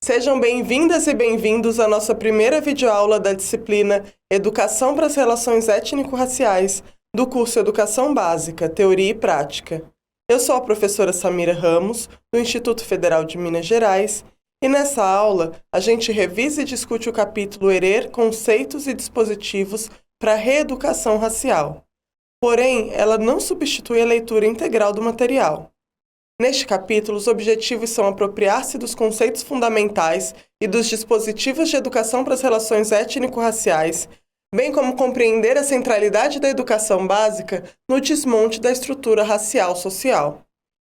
Sejam bem-vindas e bem-vindos à nossa primeira videoaula da disciplina Educação para as Relações Étnico-Raciais, do curso Educação Básica, Teoria e Prática. Eu sou a professora Samira Ramos, do Instituto Federal de Minas Gerais, e nessa aula a gente revisa e discute o capítulo Herer, Conceitos e Dispositivos para a Reeducação Racial. Porém, ela não substitui a leitura integral do material. Neste capítulo, os objetivos são apropriar-se dos conceitos fundamentais e dos dispositivos de educação para as relações étnico-raciais, bem como compreender a centralidade da educação básica no desmonte da estrutura racial social.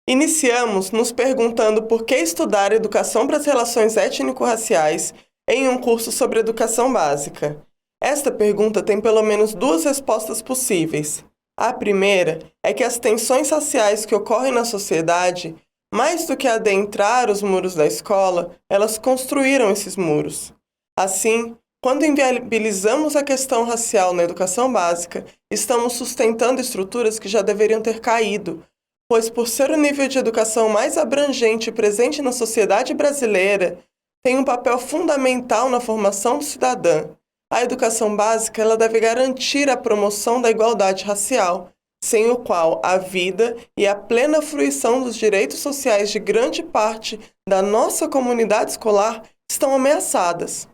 Iniciamos nos perguntando por que estudar educação para as relações étnico-raciais em um curso sobre educação básica. Esta pergunta tem pelo menos duas respostas possíveis. A primeira é que as tensões raciais que ocorrem na sociedade, mais do que adentrar os muros da escola, elas construíram esses muros. Assim, quando inviabilizamos a questão racial na educação básica, estamos sustentando estruturas que já deveriam ter caído, pois por ser o nível de educação mais abrangente e presente na sociedade brasileira, tem um papel fundamental na formação do cidadão. A educação básica ela deve garantir a promoção da igualdade racial, sem o qual a vida e a plena fruição dos direitos sociais de grande parte da nossa comunidade escolar estão ameaçadas.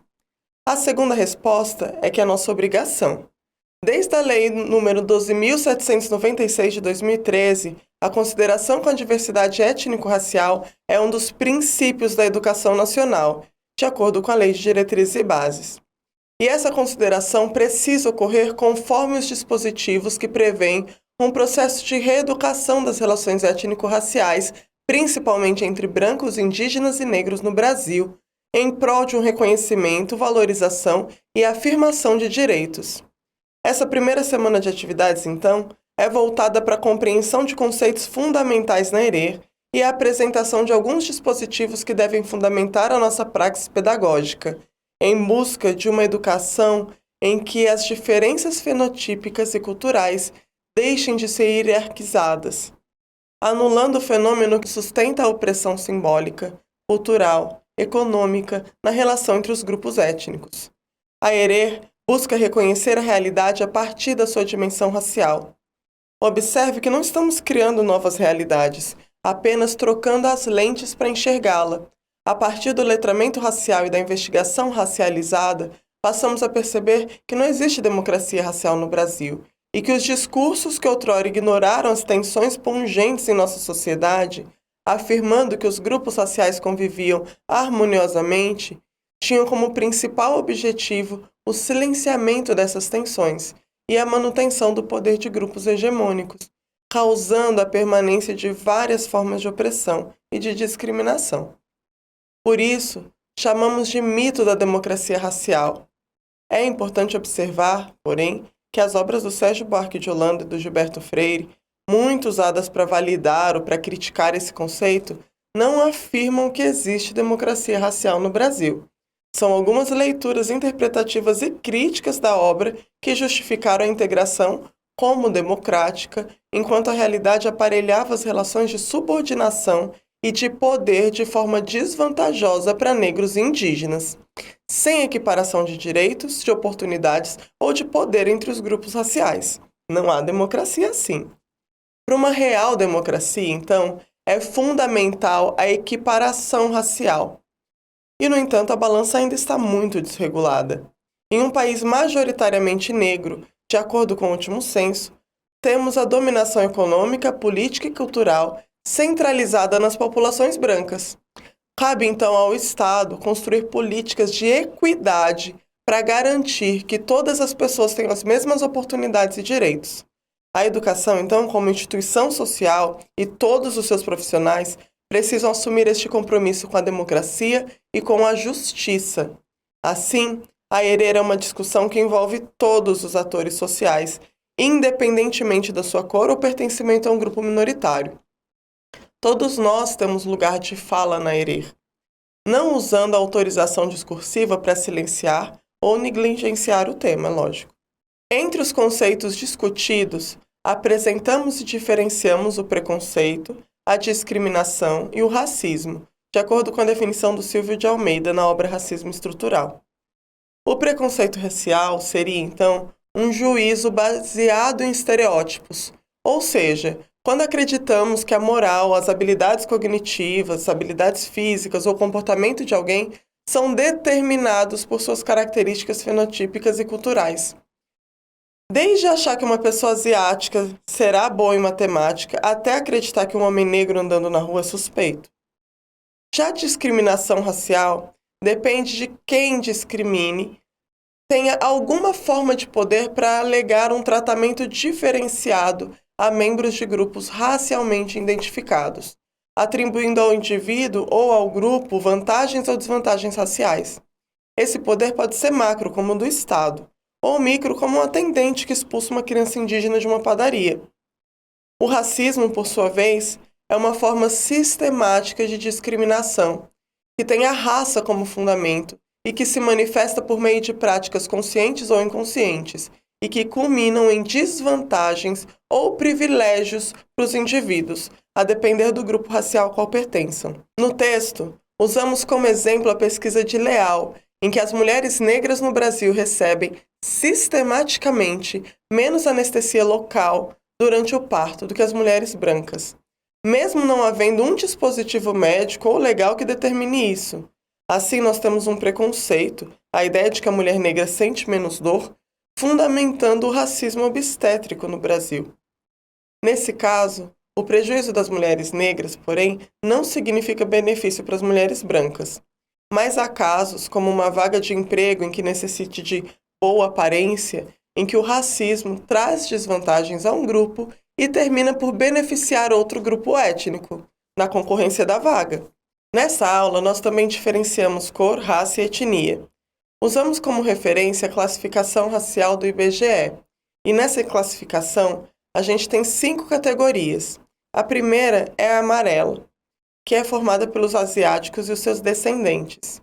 A segunda resposta é que é nossa obrigação. Desde a Lei nº 12.796 de 2013, a consideração com a diversidade étnico-racial é um dos princípios da educação nacional, de acordo com a Lei de Diretrizes e Bases. E essa consideração precisa ocorrer conforme os dispositivos que prevêem um processo de reeducação das relações étnico-raciais, principalmente entre brancos, indígenas e negros no Brasil, em prol de um reconhecimento, valorização e afirmação de direitos. Essa primeira semana de atividades, então, é voltada para a compreensão de conceitos fundamentais na Herer e a apresentação de alguns dispositivos que devem fundamentar a nossa praxis pedagógica, em busca de uma educação em que as diferenças fenotípicas e culturais deixem de ser hierarquizadas, anulando o fenômeno que sustenta a opressão simbólica, cultural, econômica na relação entre os grupos étnicos. A Herer busca reconhecer a realidade a partir da sua dimensão racial. Observe que não estamos criando novas realidades, apenas trocando as lentes para enxergá-la. A partir do letramento racial e da investigação racializada, passamos a perceber que não existe democracia racial no Brasil e que os discursos que outrora ignoraram as tensões pungentes em nossa sociedade, afirmando que os grupos raciais conviviam harmoniosamente, tinham como principal objetivo o silenciamento dessas tensões e a manutenção do poder de grupos hegemônicos, causando a permanência de várias formas de opressão e de discriminação. Por isso, chamamos de mito da democracia racial. É importante observar, porém, que as obras do Sérgio Buarque de Holanda e do Gilberto Freire, muito usadas para validar ou para criticar esse conceito, não afirmam que existe democracia racial no Brasil. São algumas leituras interpretativas e críticas da obra que justificaram a integração como democrática, enquanto a realidade aparelhava as relações de subordinação e de poder de forma desvantajosa para negros e indígenas, sem equiparação de direitos, de oportunidades ou de poder entre os grupos raciais. Não há democracia assim. Para uma real democracia, então, é fundamental a equiparação racial. E, no entanto, a balança ainda está muito desregulada. Em um país majoritariamente negro, de acordo com o último censo, temos a dominação econômica, política e cultural centralizada nas populações brancas. Cabe, então, ao Estado construir políticas de equidade para garantir que todas as pessoas tenham as mesmas oportunidades e direitos. A educação, então, como instituição social e todos os seus profissionais precisam assumir este compromisso com a democracia e com a justiça. Assim, a Herer é uma discussão que envolve todos os atores sociais, independentemente da sua cor ou pertencimento a um grupo minoritário. Todos nós temos lugar de fala na Herer, não usando a autorização discursiva para silenciar ou negligenciar o tema, lógico. Entre os conceitos discutidos, apresentamos e diferenciamos o preconceito, a discriminação e o racismo, de acordo com a definição do Silvio de Almeida na obra Racismo Estrutural. O preconceito racial seria, então, um juízo baseado em estereótipos, ou seja, quando acreditamos que a moral, as habilidades cognitivas, habilidades físicas ou comportamento de alguém são determinados por suas características fenotípicas e culturais. Desde achar que uma pessoa asiática será boa em matemática, até acreditar que um homem negro andando na rua é suspeito. Já a discriminação racial depende de quem discrimine, tenha alguma forma de poder para alegar um tratamento diferenciado a membros de grupos racialmente identificados, atribuindo ao indivíduo ou ao grupo vantagens ou desvantagens raciais. Esse poder pode ser macro, como o do Estado, ou micro, como um atendente que expulsa uma criança indígena de uma padaria. O racismo, por sua vez, é uma forma sistemática de discriminação, que tem a raça como fundamento e que se manifesta por meio de práticas conscientes ou inconscientes, e que culminam em desvantagens ou privilégios para os indivíduos, a depender do grupo racial ao qual pertençam. No texto, usamos como exemplo a pesquisa de Leal, em que as mulheres negras no Brasil recebem sistematicamente menos anestesia local durante o parto do que as mulheres brancas, mesmo não havendo um dispositivo médico ou legal que determine isso. Assim, nós temos um preconceito, a ideia de que a mulher negra sente menos dor, fundamentando o racismo obstétrico no Brasil. Nesse caso, o prejuízo das mulheres negras, porém, não significa benefício para as mulheres brancas. Mas há casos, como uma vaga de emprego em que necessite de boa aparência, em que o racismo traz desvantagens a um grupo e termina por beneficiar outro grupo étnico, na concorrência da vaga. Nessa aula, nós também diferenciamos cor, raça e etnia. Usamos como referência a classificação racial do IBGE, e nessa classificação, a gente tem 5 categorias. A primeira é a amarela, que é formada pelos asiáticos e os seus descendentes.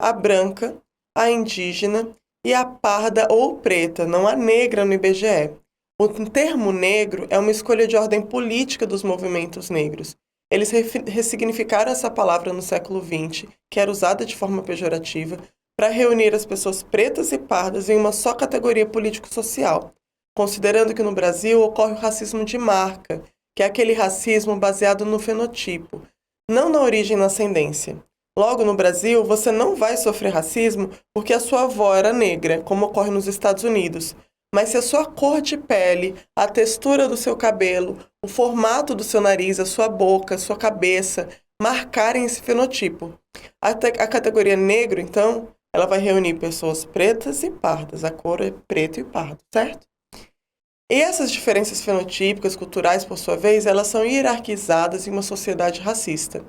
A branca, a indígena e a parda ou preta, não a negra no IBGE. O termo negro é uma escolha de ordem política dos movimentos negros. Eles ressignificaram essa palavra no século XX, que era usada de forma pejorativa, para reunir as pessoas pretas e pardas em uma só categoria político-social, considerando que no Brasil ocorre o racismo de marca, que é aquele racismo baseado no fenotipo, não na origem e na ascendência. Logo, no Brasil, você não vai sofrer racismo porque a sua avó era negra, como ocorre nos Estados Unidos. Mas se a sua cor de pele, a textura do seu cabelo, o formato do seu nariz, a sua boca, a sua cabeça, marcarem esse fenotipo. A categoria negro, então, ela vai reunir pessoas pretas e pardas. A cor é preto e pardo, certo? E essas diferenças fenotípicas, culturais, por sua vez, elas são hierarquizadas em uma sociedade racista.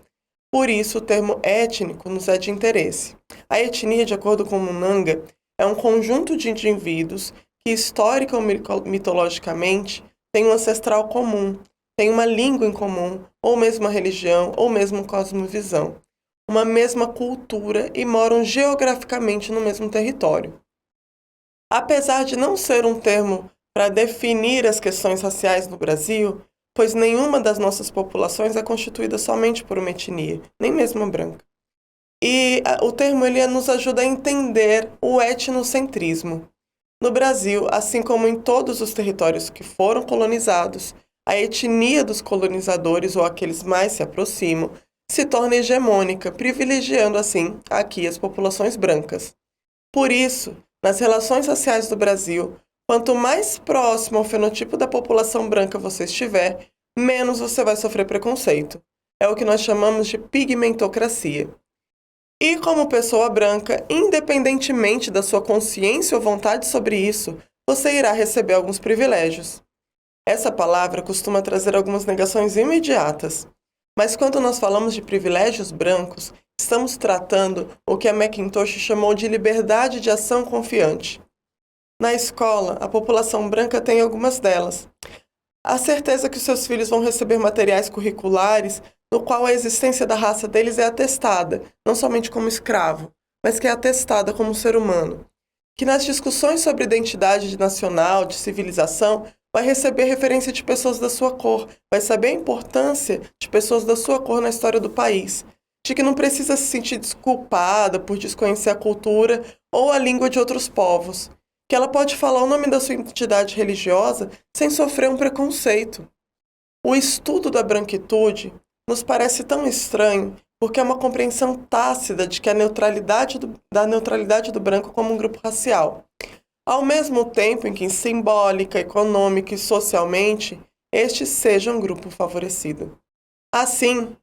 Por isso, o termo étnico nos é de interesse. A etnia, de acordo com Munanga, é um conjunto de indivíduos que, histórica ou mitologicamente, têm um ancestral comum, têm uma língua em comum, ou mesmo uma religião, ou mesmo cosmovisão, uma mesma cultura e moram geograficamente no mesmo território. Apesar de não ser um termo para definir as questões raciais no Brasil, pois nenhuma das nossas populações é constituída somente por uma etnia, nem mesmo a branca. E o termo ele nos ajuda a entender o etnocentrismo. No Brasil, assim como em todos os territórios que foram colonizados, a etnia dos colonizadores, ou aqueles mais se aproximam, se torna hegemônica, privilegiando assim aqui as populações brancas. Por isso, nas relações raciais do Brasil, quanto mais próximo ao fenotipo da população branca você estiver, menos você vai sofrer preconceito. É o que nós chamamos de pigmentocracia. E como pessoa branca, independentemente da sua consciência ou vontade sobre isso, você irá receber alguns privilégios. Essa palavra costuma trazer algumas negações imediatas. Mas quando nós falamos de privilégios brancos, estamos tratando o que a McIntosh chamou de liberdade de ação confiante. Na escola, a população branca tem algumas delas. A certeza que os seus filhos vão receber materiais curriculares no qual a existência da raça deles é atestada, não somente como escravo, mas que é atestada como ser humano. Que nas discussões sobre identidade nacional, de civilização, vai receber referência de pessoas da sua cor, vai saber a importância de pessoas da sua cor na história do país. de que não precisa se sentir desculpada por desconhecer a cultura ou a língua de outros povos, que ela pode falar o nome da sua entidade religiosa sem sofrer um preconceito. O estudo da branquitude nos parece tão estranho porque é uma compreensão tácita de que a neutralidade do branco como um grupo racial, ao mesmo tempo em que simbólica, econômica e socialmente este seja um grupo favorecido. Assim,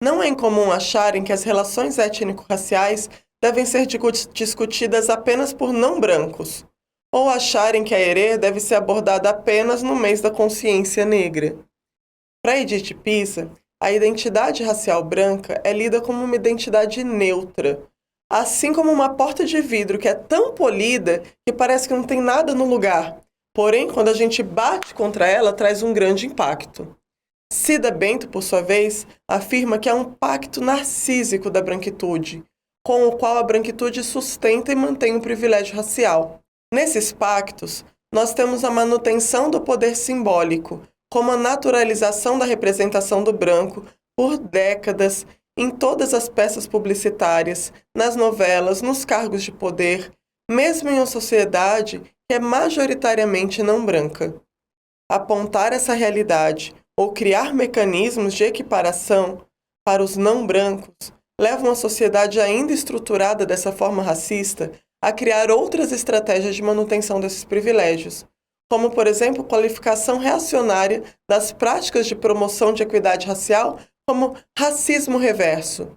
não é incomum acharem que as relações étnico-raciais devem ser discutidas apenas por não brancos, ou acharem que a herê deve ser abordada apenas no mês da consciência negra. Para Edith Pisa, a identidade racial branca é lida como uma identidade neutra, assim como uma porta de vidro que é tão polida que parece que não tem nada no lugar, porém, quando a gente bate contra ela, traz um grande impacto. Cida Bento, por sua vez, afirma que há um pacto narcísico da branquitude, com o qual a branquitude sustenta e mantém o privilégio racial. Nesses pactos, nós temos a manutenção do poder simbólico, como a naturalização da representação do branco por décadas em todas as peças publicitárias, nas novelas, nos cargos de poder, mesmo em uma sociedade que é majoritariamente não branca. Apontar essa realidade ou criar mecanismos de equiparação para os não brancos leva uma sociedade ainda estruturada dessa forma racista a criar outras estratégias de manutenção desses privilégios, como, por exemplo, qualificação reacionária das práticas de promoção de equidade racial como racismo reverso.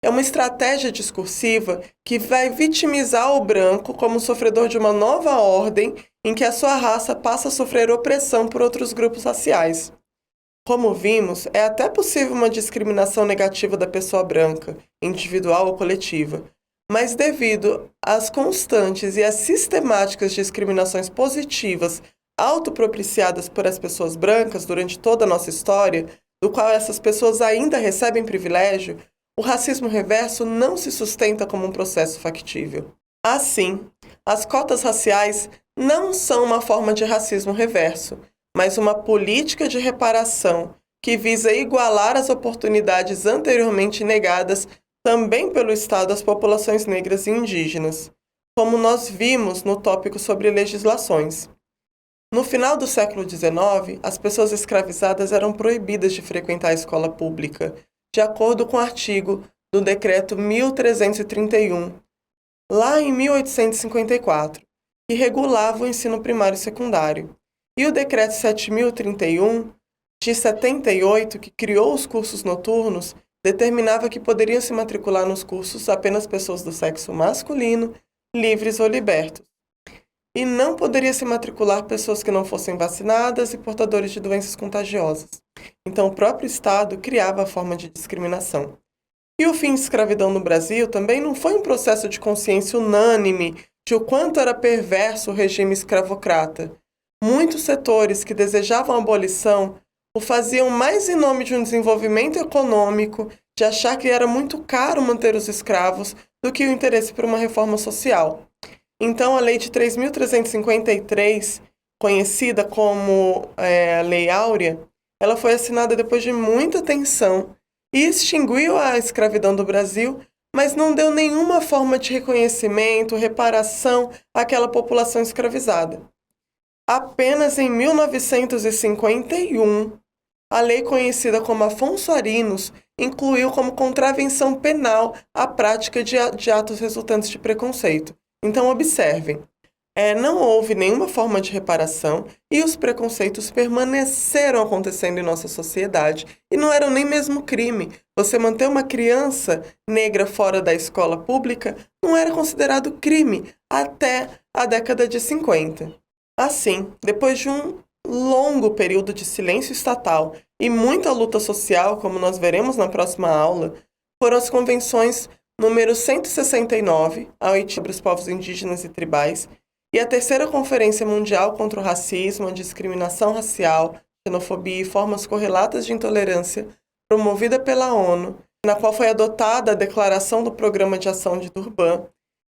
É uma estratégia discursiva que vai vitimizar o branco como sofredor de uma nova ordem em que a sua raça passa a sofrer opressão por outros grupos raciais. Como vimos, é até possível uma discriminação negativa da pessoa branca, individual ou coletiva, mas devido às constantes e às sistemáticas discriminações positivas autopropiciadas por as pessoas brancas durante toda a nossa história, do qual essas pessoas ainda recebem privilégio, o racismo reverso não se sustenta como um processo factível. Assim, as cotas raciais não são uma forma de racismo reverso, mas uma política de reparação que visa igualar as oportunidades anteriormente negadas também pelo Estado às populações negras e indígenas, como nós vimos no tópico sobre legislações. No final do século XIX, as pessoas escravizadas eram proibidas de frequentar a escola pública, de acordo com o artigo do Decreto 1331, lá em 1854, que regulava o ensino primário e secundário, e o Decreto 7031, de 78, que criou os cursos noturnos, determinava que poderiam se matricular nos cursos apenas pessoas do sexo masculino, livres ou libertos, e não poderia se matricular pessoas que não fossem vacinadas e portadores de doenças contagiosas. Então, o próprio Estado criava a forma de discriminação. E o fim de escravidão no Brasil também não foi um processo de consciência unânime de o quanto era perverso o regime escravocrata. Muitos setores que desejavam a abolição o faziam mais em nome de um desenvolvimento econômico, de achar que era muito caro manter os escravos, do que o interesse por uma reforma social. Então, a Lei de 3.353, conhecida como a Lei Áurea, ela foi assinada depois de muita tensão e extinguiu a escravidão do Brasil, mas não deu nenhuma forma de reconhecimento, reparação àquela população escravizada. Apenas em 1951, a lei conhecida como Afonso Arinos incluiu como contravenção penal a prática de atos resultantes de preconceito. Então, observem, não houve nenhuma forma de reparação e os preconceitos permaneceram acontecendo em nossa sociedade e não eram nem mesmo crime. Você manter uma criança negra fora da escola pública não era considerado crime até a década de 50. Assim, depois de um longo período de silêncio estatal e muita luta social, como nós veremos na próxima aula, foram as convenções número 169, a OIT sobre os povos indígenas e tribais, e a terceira Conferência Mundial contra o Racismo, a Discriminação Racial, Xenofobia e Formas Correlatas de Intolerância, promovida pela ONU, na qual foi adotada a Declaração do Programa de Ação de Durban,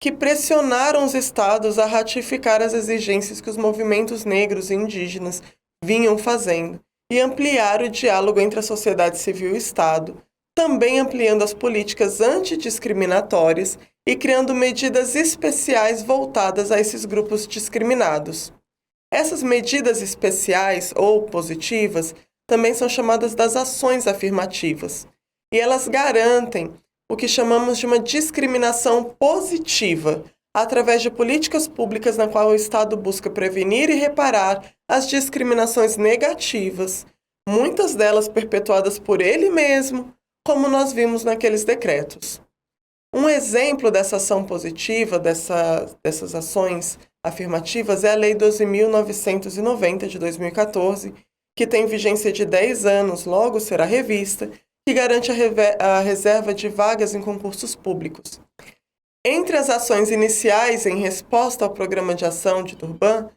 que pressionaram os estados a ratificar as exigências que os movimentos negros e indígenas vinham fazendo e ampliar o diálogo entre a sociedade civil e o Estado, também ampliando as políticas antidiscriminatórias e criando medidas especiais voltadas a esses grupos discriminados. Essas medidas especiais ou positivas também são chamadas das ações afirmativas, e elas garantem o que chamamos de uma discriminação positiva, através de políticas públicas na qual o Estado busca prevenir e reparar as discriminações negativas, muitas delas perpetuadas por ele mesmo, como nós vimos naqueles decretos. Um exemplo dessa ação positiva, dessas ações afirmativas, é a Lei 12.990 de 2014, que tem vigência de 10 anos, logo será revista, que garante a reserva de vagas em concursos públicos. Entre as ações iniciais em resposta ao Programa de Ação de Durban,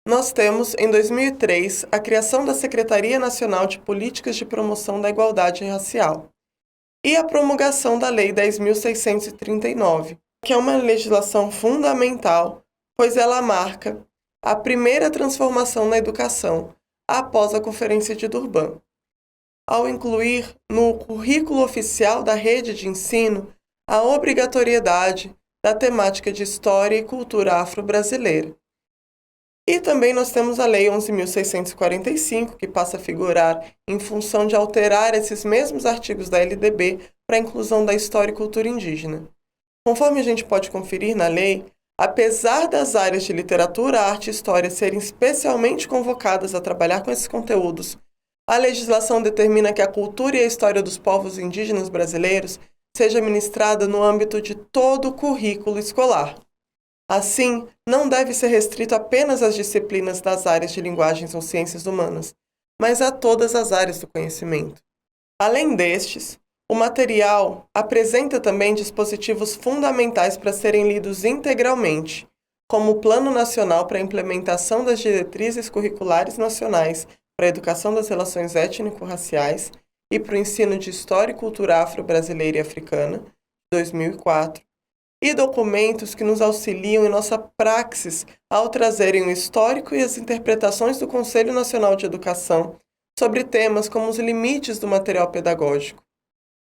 nós temos, em 2003, a criação da Secretaria Nacional de Políticas de Promoção da Igualdade Racial e a promulgação da Lei 10.639, que é uma legislação fundamental, pois ela marca a primeira transformação na educação após a Conferência de Durban, ao incluir no currículo oficial da rede de ensino a obrigatoriedade da temática de História e Cultura Afro-Brasileira. E também nós temos a Lei 11.645, que passa a figurar em função de alterar esses mesmos artigos da LDB para a inclusão da história e cultura indígena. Conforme a gente pode conferir na lei, apesar das áreas de literatura, arte e história serem especialmente convocadas a trabalhar com esses conteúdos, a legislação determina que a cultura e a história dos povos indígenas brasileiros seja ministrada no âmbito de todo o currículo escolar. Assim, não deve ser restrito apenas às disciplinas das áreas de linguagens ou ciências humanas, mas a todas as áreas do conhecimento. Além destes, o material apresenta também dispositivos fundamentais para serem lidos integralmente, como o Plano Nacional para a Implementação das Diretrizes Curriculares Nacionais para a Educação das Relações Étnico-Raciais e para o Ensino de História e Cultura Afro-Brasileira e Africana, 2004, e documentos que nos auxiliam em nossa praxis ao trazerem o histórico e as interpretações do Conselho Nacional de Educação sobre temas como os limites do material pedagógico.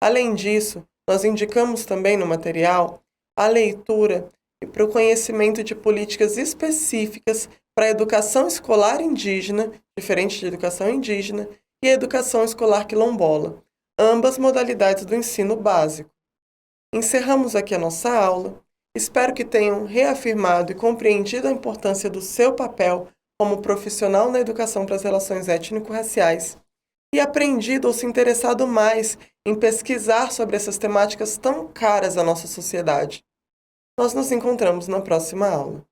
Além disso, nós indicamos também no material a leitura e para o conhecimento de políticas específicas para a educação escolar indígena, diferente de educação indígena, e a educação escolar quilombola, ambas modalidades do ensino básico. Encerramos aqui a nossa aula. Espero que tenham reafirmado e compreendido a importância do seu papel como profissional na educação para as relações étnico-raciais e aprendido ou se interessado mais em pesquisar sobre essas temáticas tão caras à nossa sociedade. Nós nos encontramos na próxima aula.